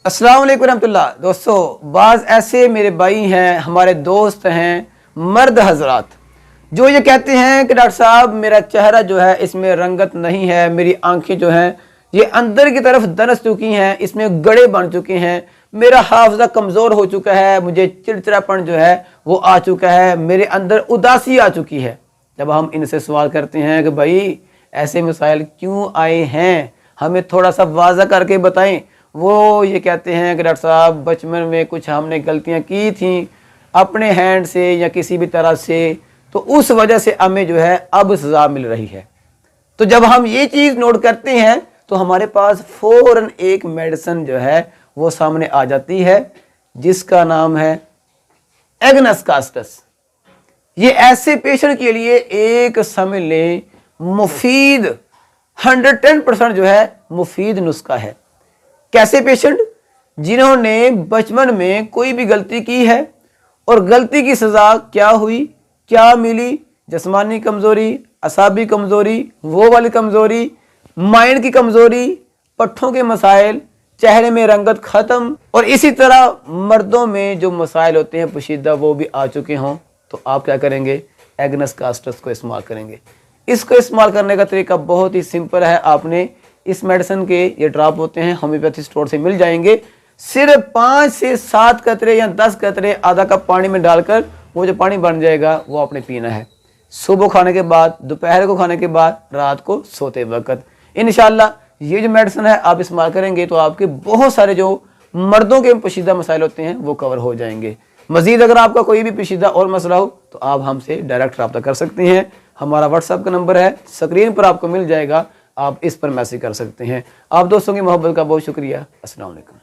अस्सलाम वालेकुम रहमतुल्लाह। दोस्तों, बाज़ ऐसे मेरे भाई हैं, हमारे दोस्त हैं, मर्द हजरात, जो ये कहते हैं कि डॉक्टर साहब मेरा चेहरा जो है इसमें रंगत नहीं है, मेरी आंखें जो हैं ये अंदर की तरफ दरस चुकी हैं, इसमें गड़े बन चुके हैं, मेरा हाफजा कमज़ोर हो चुका है, मुझे चिड़चिड़ापन जो है वो आ चुका है, मेरे अंदर उदासी आ चुकी है। जब हम इनसे सवाल करते हैं कि भाई ऐसे मसाइल क्यों आए हैं, हमें थोड़ा सा वाज़ा करके बताएं, वो ये कहते हैं कि डॉक्टर साहब बचपन में कुछ हमने गलतियां की थी अपने हैंड से या किसी भी तरह से, तो उस वजह से हमें जो है अब सज़ा मिल रही है। तो जब हम ये चीज़ नोट करते हैं तो हमारे पास फ़ौरन एक मेडिसिन जो है वो सामने आ जाती है जिसका नाम है एग्नस कास्टस। ये ऐसे पेशेंट के लिए एक समझ लें मुफीद 110% जो है मुफीद नुस्खा है। कैसे पेशेंट? जिन्होंने बचपन में कोई भी गलती की है और गलती की सज़ा क्या हुई, क्या मिली, जिस्मानी कमज़ोरी, असाबी कमज़ोरी, वो वाली कमज़ोरी, माइंड की कमज़ोरी, पट्ठों के मसाइल, चेहरे में रंगत ख़त्म, और इसी तरह मर्दों में जो मसाइल होते हैं पोशीदा वो भी आ चुके हों, तो आप क्या करेंगे? एग्नस कास्टस को इस्तेमाल करेंगे। इसको इस्तेमाल करने का तरीका बहुत ही सिंपल है। आपने इस मेडिसिन के ये ड्रॉप होते हैं, होम्योपैथी स्टोर से मिल जाएंगे। सिर्फ 5 से 7 कतरे या 10 कतरे आधा कप पानी में डालकर वो जो पानी बन जाएगा वो आपने पीना है। सुबह खाने के बाद, दोपहर को खाने के बाद, रात को सोते वक्त। इंशाल्लाह ये जो मेडिसिन है आप इस्तेमाल करेंगे तो आपके बहुत सारे जो मर्दों के पोशीदा मसाइल होते हैं वो कवर हो जाएंगे। मजीद अगर आपका कोई भी पोशीदा और मसला हो तो आप हमसे डायरेक्ट रब्ता कर सकते हैं। हमारा व्हाट्सएप का नंबर है, स्क्रीन पर आपको मिल जाएगा, आप इस पर मैसेज कर सकते हैं। आप दोस्तों की मोहब्बत का बहुत शुक्रिया। अस्सलाम वालेकुम।